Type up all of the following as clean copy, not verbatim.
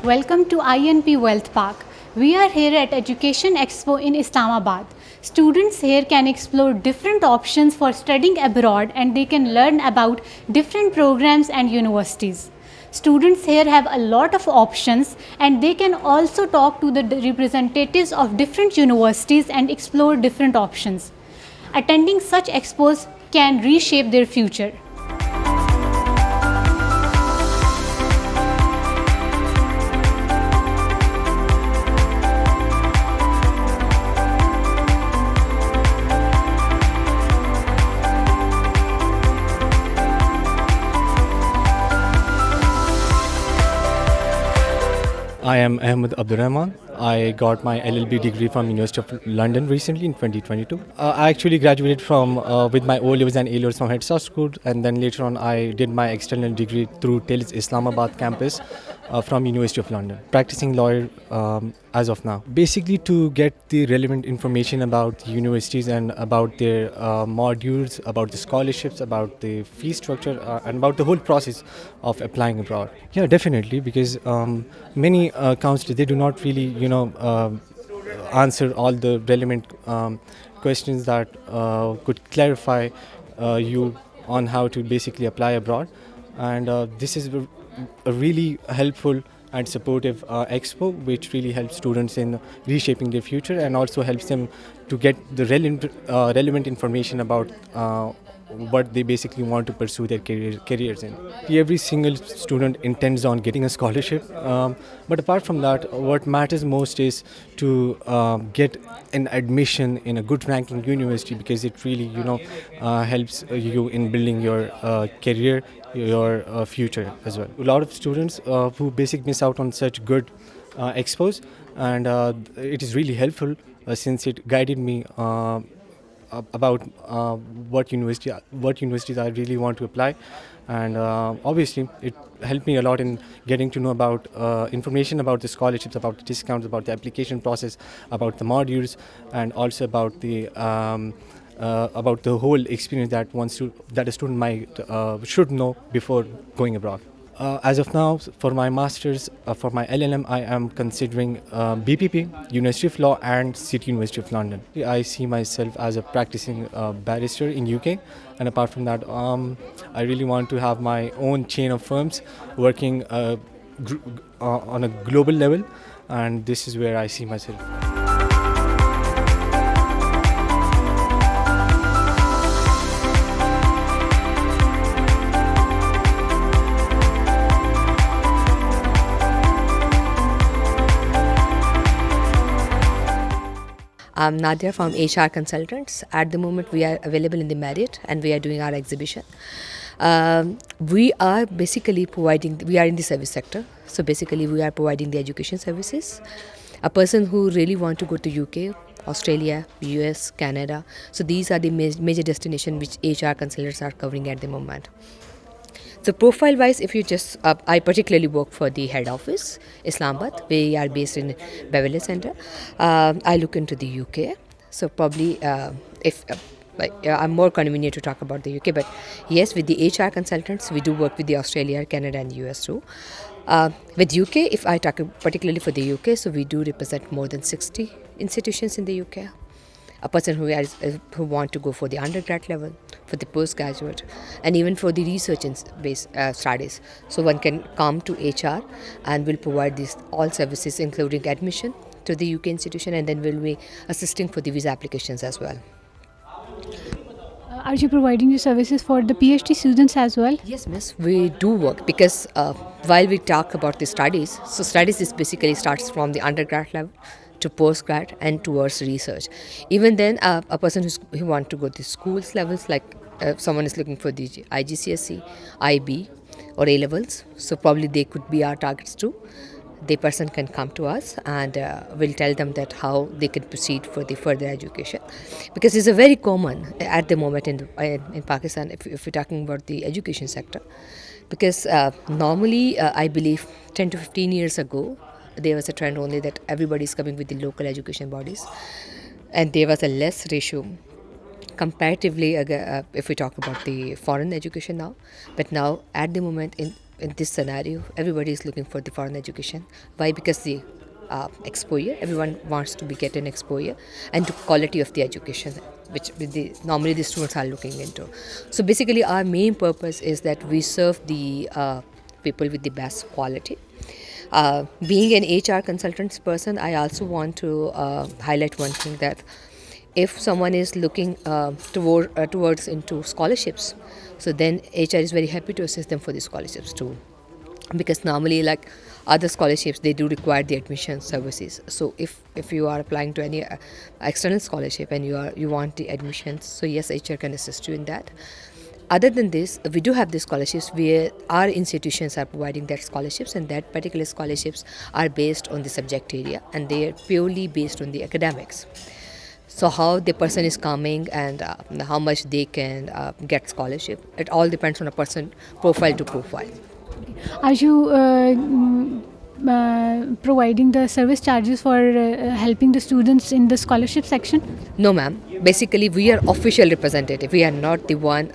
Welcome to INP Wealth Park. We are here at Education Expo in Islamabad. Students here can explore different options for studying abroad and they can learn about different programs and universities. Students here have a lot of options and they can also talk to the representatives of different universities and explore different options. Attending such expos can reshape their future. I am Ahmed Abdurrahman. I got my LLB degree from University of London recently in 2022. I actually graduated from with my O-levels and A-levels from Head Start School, and then later on I did my external degree through TEL's Islamabad campus from University of London. Practicing lawyer as of now. Basically to get the relevant information about the universities and about their modules, about the scholarships, about the fee structure, and about the whole process of applying abroad. Yeah, definitely, because many counselors, they do not really, answer all the relevant questions that could clarify you on how to basically apply abroad. And this is a really helpful and supportive expo, which really helps students in reshaping their future and also helps them to get the relevant information about what they basically want to pursue their careers in. Every single student intends on getting a scholarship, but apart from that, what matters most is to get an admission in a good ranking university, because it really helps you in building your career, your future as well. A lot of students who basically miss out on such good expos, and it is really helpful since it guided me about what universities I really want to apply, and obviously it helped me a lot in getting to know about information about the scholarships, about the discounts, about the application process, about the modules, and also about the whole experience that a student might should know before going abroad. As of now, for my master's, for my LLM, I am considering BPP, University of Law, and City University of London. I see myself as a practicing barrister in UK, and apart from that, I really want to have my own chain of firms working on a global level, and this is where I see myself. I'm Nadia from HR Consultants. At the moment, we are available in the Marriott and we are doing our exhibition. We are basically we are in the service sector. So basically, we are providing the education services. A person who really want to go to UK, Australia, US, Canada. So these are the major destinations which HR consultants are covering at the moment. So profile-wise, if you just, I particularly work for the head office, Islamabad. We are based in Beverly Center. I look into the UK. So probably, I'm more convenient to talk about the UK. But yes, with the HR consultants, we do work with the Australia, Canada, and US too. With UK, if I talk particularly for the UK, so we do represent more than 60 institutions in the UK. A person who want to go for the undergrad level, for the postgraduate, and even for the research based studies. So one can come to HR and will provide these all services, including admission to the UK institution, and then we'll be assisting for the visa applications as well. Are you providing your services for the PhD students as well? Yes, miss, we do work because while we talk about the studies, so studies is basically starts from the undergrad level to postgrad and towards research. Even then, a person who want to go to schools levels, like someone is looking for the IGCSE, IB, or A levels, so probably they could be our targets too. The person can come to us and we'll tell them that how they can proceed for the further education, because it's a very common at the moment in Pakistan if we're talking about the education sector, because normally I believe 10 to 15 years ago there was a trend only that everybody is coming with the local education bodies, and there was a less ratio comparatively if we talk about the foreign education now. But now at the moment in this scenario, everybody is looking for the foreign education. Why? Because the exposure, everyone wants to be getting exposure and to quality of the education, which normally the students are looking into. So basically our main purpose is that we serve the people with the best quality. Being an HR consultants person, I also want to highlight one thing, that if someone is looking towards into scholarships, so then HR is very happy to assist them for the scholarships too, because normally, like other scholarships, they do require the admission services. So if you are applying to any external scholarship and you want the admissions, so yes, HR can assist you in that. Other than this, we do have the scholarships where our institutions are providing that scholarships, and that particular scholarships are based on the subject area and they are purely based on the academics. So how the person is coming and how much they can get scholarship, it all depends on a person profile to profile. Are you providing the service charges for helping the students in the scholarship section? No, ma'am. Basically, we are official representative. We are not the one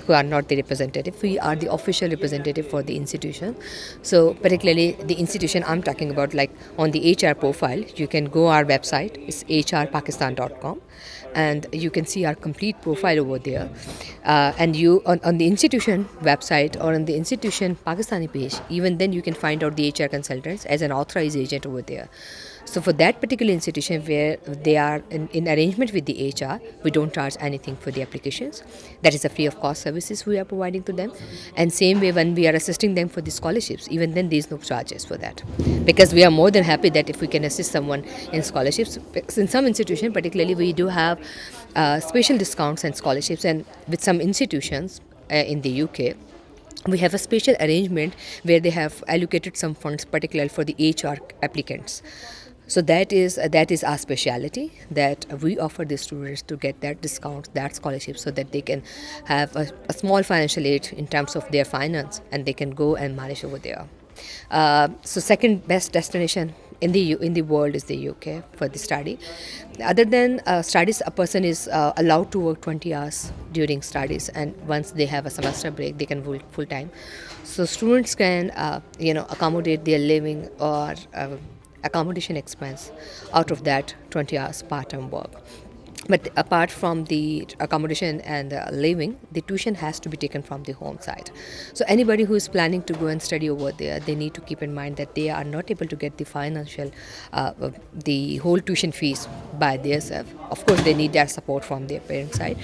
who are not the representative. We are the official representative for the institution. So, particularly the institution I'm talking about, like on the HR profile, you can go our website. It's hrpakistan.com, and you can see our complete profile over there. And you on the institution website or on the institution Pakistani page, even then you can find out the HR consultants as an authorized agent over there. So for that particular institution where they are in arrangement with the HR, we don't charge anything for the applications. That is a free of cost services we are providing to them. And same way when we are assisting them for the scholarships, even then there is no charges for that. Because we are more than happy that if we can assist someone in scholarships. In some institutions particularly, we do have special discounts and scholarships, and with some institutions in the UK, we have a special arrangement where they have allocated some funds particularly for the HR applicants. So that is our speciality, that we offer the students to get that discount, that scholarship, so that they can have a small financial aid in terms of their finance, and they can go and manage over there. So second best destination in the world is the UK for the study. Other than studies, a person is allowed to work 20 hours during studies, and once they have a semester break, they can work full time. So students can accommodate their living or accommodation expense out of that 20 hours part-time work. But apart from the accommodation and living, the tuition has to be taken from the home side. So anybody who is planning to go and study over there, they need to keep in mind that they are not able to get the financial, the whole tuition fees by themselves. Of course, they need that support from their parent side.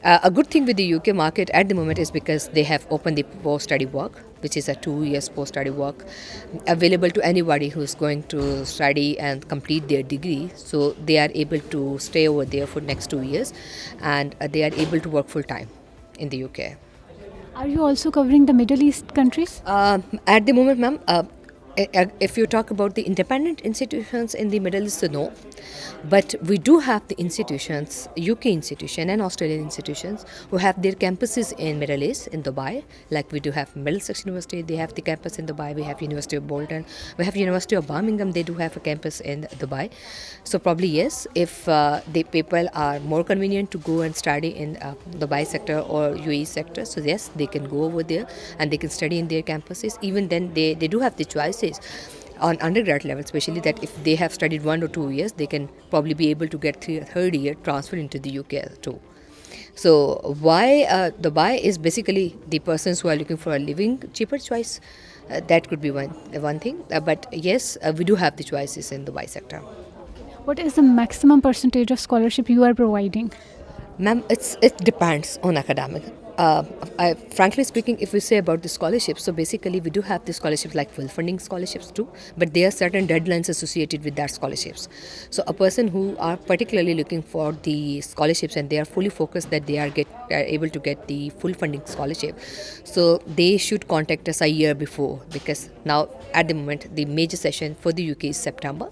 A good thing with the UK market at the moment is because they have opened the post-study work, which is a 2 years post-study work available to anybody who is going to study and complete their degree. So they are able to stay over there for next 2 years, and they are able to work full-time in the UK. Are you also covering the Middle East countries? At the moment, ma'am, if you talk about the independent institutions in the Middle East, no. But we do have the institutions, UK institution and Australian institutions, who have their campuses in Middle East, in Dubai. Like we do have Middlesex University, they have the campus in Dubai. We have University of Bolton, we have University of Birmingham, they do have a campus in Dubai. So probably yes, if the people are more convenient to go and study in Dubai sector or UAE sector, so yes, they can go over there and they can study in their campuses. Even then, they do have the choices on undergrad level, especially that if they have studied 1 or 2 years, they can probably be able to get third year transfer into the UK too. So why Dubai is basically the persons who are looking for a living cheaper choice. That could be one thing. But yes, we do have the choices in Dubai sector. What is the maximum percentage of scholarship you are providing? Ma'am, it depends on academic. Frankly speaking, if we say about the scholarships, so basically we do have the scholarships like full funding scholarships too, but there are certain deadlines associated with that scholarships. So a person who are particularly looking for the scholarships and they are fully focused that they are able to get the full funding scholarship, so they should contact us a year before, because now at the moment the major session for the UK is September.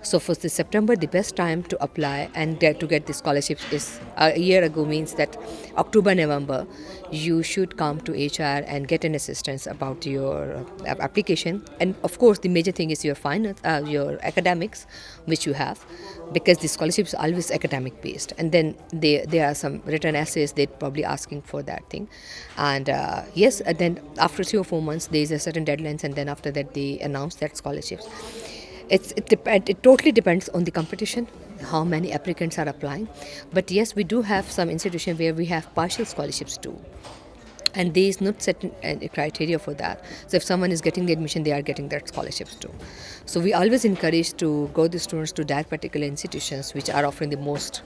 So for the September, the best time to apply and to get the scholarships is a year ago, means that October, November, you should come to HR and get an assistance about your application. And of course, the major thing is your finance, your academics, which you have, because the scholarships are always academic based. And then there are some written essays they're probably asking for that thing. And yes, and then after 3 or 4 months, there is a certain deadlines, and then after that they announce that scholarships. It totally depends on the competition, how many applicants are applying. But yes, we do have some institutions where we have partial scholarships too. And there is not certain criteria for that. So if someone is getting the admission, they are getting that scholarships too. So we always encourage to go the students to that particular institutions which are offering the most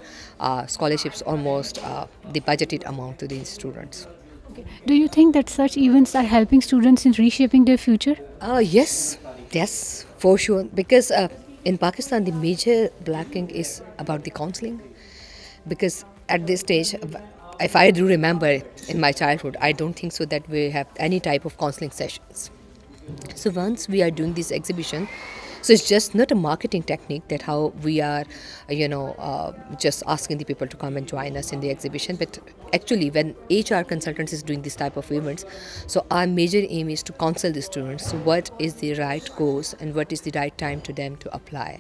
scholarships, or most the budgeted amount to the students. Do you think that such events are helping students in reshaping their future? Yes, for sure. Because in Pakistan, the major lacking is about the counseling. Because at this stage, if I do remember in my childhood, I don't think so that we have any type of counseling sessions. So once we are doing this exhibition, so it's just not a marketing technique that how we are, just asking the people to come and join us in the exhibition. But actually, when HR consultants is doing this type of events, so our major aim is to counsel the students what is the right course and what is the right time to them to apply.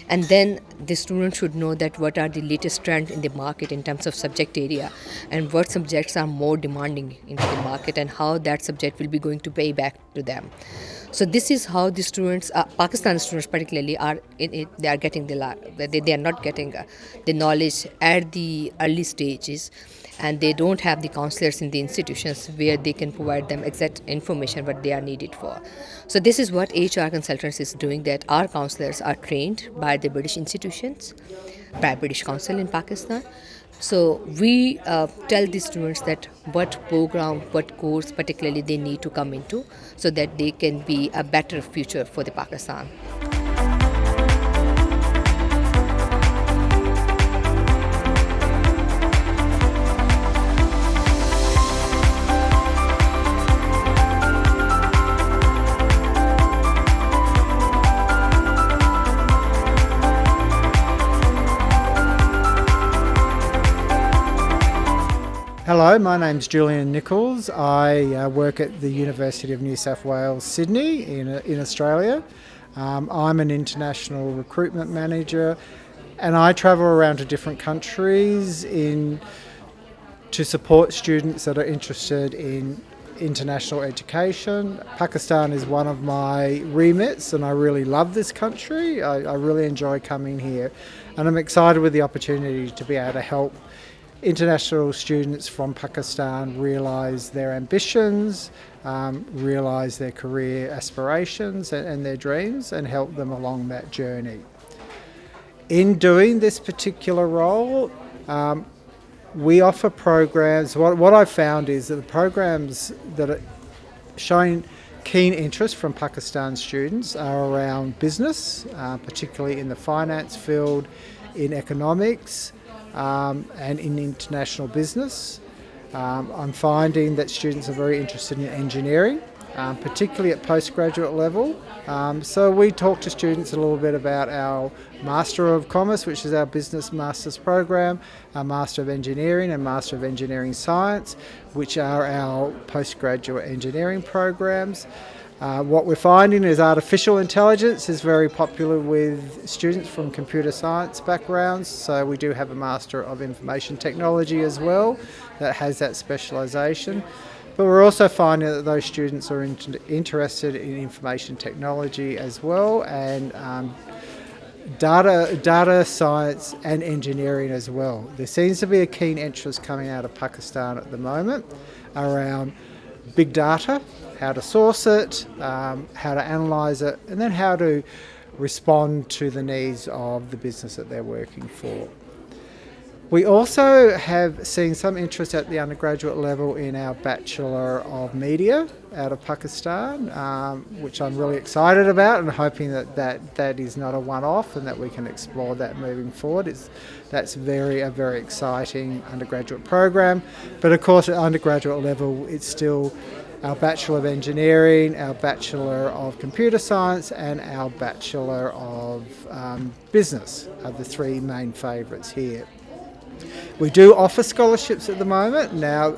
And then the students should know that what are the latest trends in the market in terms of subject area, and what subjects are more demanding into the market, and how that subject will be going to pay back to them. So this is how the students, Pakistan students particularly, are in it. They are getting they are not getting the knowledge at the early stages, and they don't have the counselors in the institutions where they can provide them exact information what they are needed for. So this is what HR consultants is doing, that our counselors are trained by the British institutions, by British Council in Pakistan. So we tell the students that what program, what course particularly they need to come into, so that they can be a better future for the Pakistan. Hello, my name's Julian Nichols. I work at the University of New South Wales, Sydney in Australia. I'm an international recruitment manager, and I travel around to different countries to support students that are interested in international education. Pakistan is one of my remits, and I really love this country. I really enjoy coming here, and I'm excited with the opportunity to be able to help international students from Pakistan realise their ambitions, realise their career aspirations and their dreams, and help them along that journey. In doing this particular role, we offer programs. What I've found is that the programs that are showing keen interest from Pakistan students are around business, particularly in the finance field, in economics, and in international business. I'm finding that students are very interested in engineering, particularly at postgraduate level. So we talk to students a little bit about our Master of Commerce, which is our business master's program, our Master of Engineering and Master of Engineering Science, which are our postgraduate engineering programs. What we're finding is artificial intelligence is very popular with students from computer science backgrounds, so we do have a Master of Information Technology as well that has that specialisation. But we're also finding that those students are interested in information technology as well, and data science and engineering as well. There seems to be a keen interest coming out of Pakistan at the moment around big data, how to source it, how to analyse it, and then how to respond to the needs of the business that they're working for. We also have seen some interest at the undergraduate level in our Bachelor of Media out of Pakistan, which I'm really excited about, and hoping that is not a one-off and that we can explore that moving forward. That's a very exciting undergraduate program. But of course at undergraduate level it's still our Bachelor of Engineering, our Bachelor of Computer Science and our Bachelor of Business are the three main favourites here. We do offer scholarships at the moment. Now,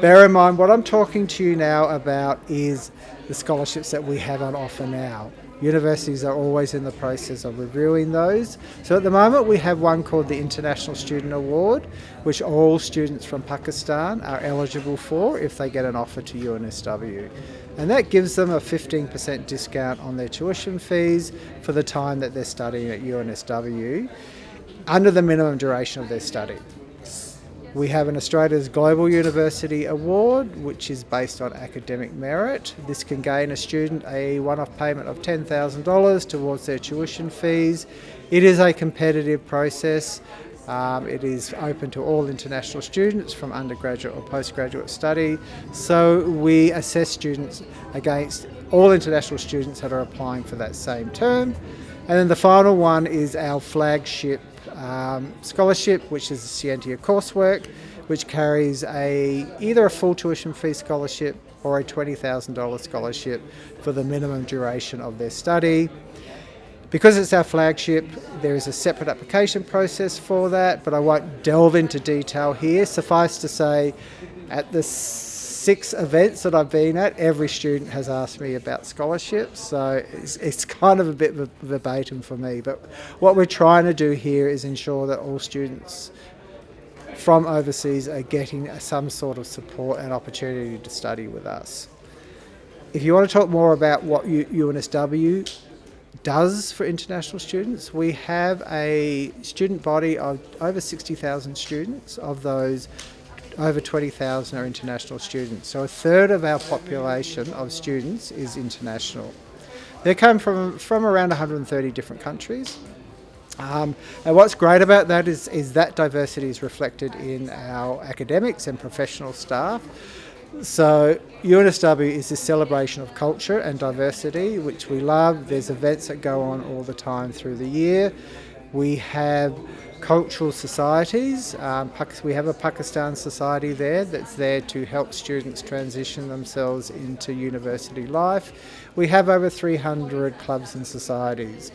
bear in mind what I'm talking to you now about is the scholarships that we have on offer now. Universities are always in the process of reviewing those. So at the moment we have one called the International Student Award, which all students from Pakistan are eligible for if they get an offer to UNSW. And that gives them a 15% discount on their tuition fees for the time that they're studying at UNSW under the minimum duration of their study. We have an Australia's Global University Award, which is based on academic merit. This can gain a student a one-off payment of $10,000 towards their tuition fees. It is a competitive process. It is open to all international students from undergraduate or postgraduate study. So we assess students against all international students that are applying for that same term. And then the final one is our flagship scholarship, which is the Scientia coursework, which carries either a full tuition fee scholarship or a $20,000 scholarship for the minimum duration of their study. Because it's our flagship, there is a separate application process for that, but I won't delve into detail here. Suffice to say, at the 6 events that I've been at, every student has asked me about scholarships, so it's kind of a bit verbatim for me. But what we're trying to do here is ensure that all students from overseas are getting some sort of support and opportunity to study with us. If you want to talk more about what UNSW does for international students, we have a student body of over 60,000 students. Of those, over 20,000 are international students. So a third of our population of students is international. They come from around 130 different countries. And what's great about that is that diversity is reflected in our academics and professional staff. So UNSW is a celebration of culture and diversity, which we love. There's events that go on all the time through the year. We have cultural societies. We have a Pakistan society there that's there to help students transition themselves into university life. We have over 300 clubs and societies.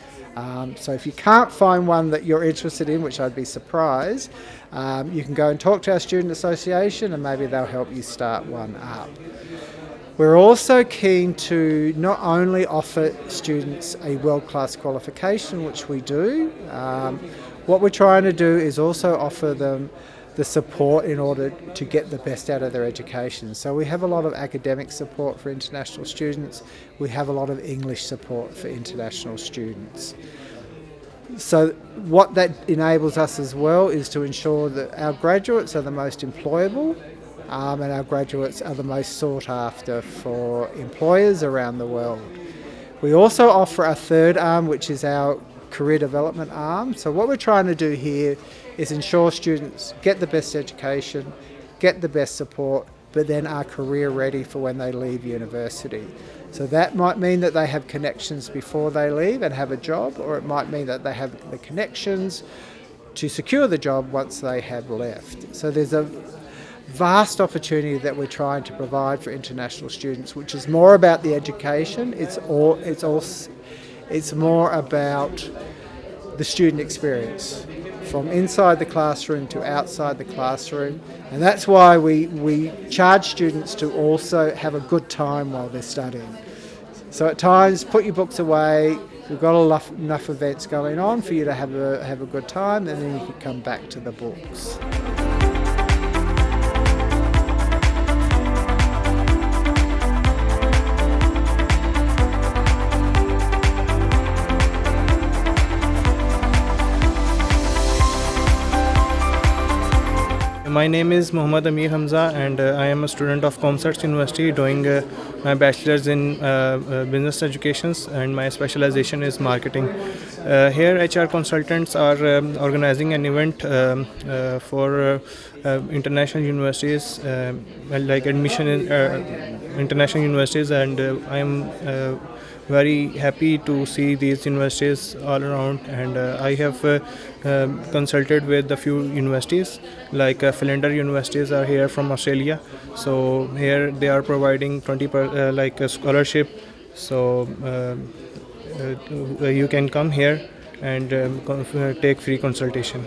So if you can't find one that you're interested in, which I'd be surprised, you can go and talk to our student association and maybe they'll help you start one up. We're also keen to not only offer students a world-class qualification, which we do, what we're trying to do is also offer them the support in order to get the best out of their education. So we have a lot of academic support for international students. We have a lot of English support for international students. So what that enables us as well is to ensure that our graduates are the most employable and our graduates are the most sought after for employers around the world. We also offer a third arm, which is our career development arm. So what we're trying to do here is ensure students get the best education, get the best support, but then are career ready for when they leave university. So that might mean that they have connections before they leave and have a job, or it might mean that they have the connections to secure the job once they have left. So there's a vast opportunity that we're trying to provide for international students, which is more about the education. It's more about the student experience, from inside the classroom to outside the classroom. And that's why we charge students to also have a good time while they're studying. So at times, put your books away. We've got enough events going on for you to have a good time, and then you can come back to the books. My name is Mohammad Amir Hamza and I am a student of Comsarts University doing my bachelor's in business educations and my specialization is marketing. Here HR consultants are organizing an event for international universities, like admission in international universities, and I am very happy to see these universities all around, and I have consulted with a few universities like Philander universities are here from Australia. So here they are providing 20 like a scholarship. So you can come here and take free consultation.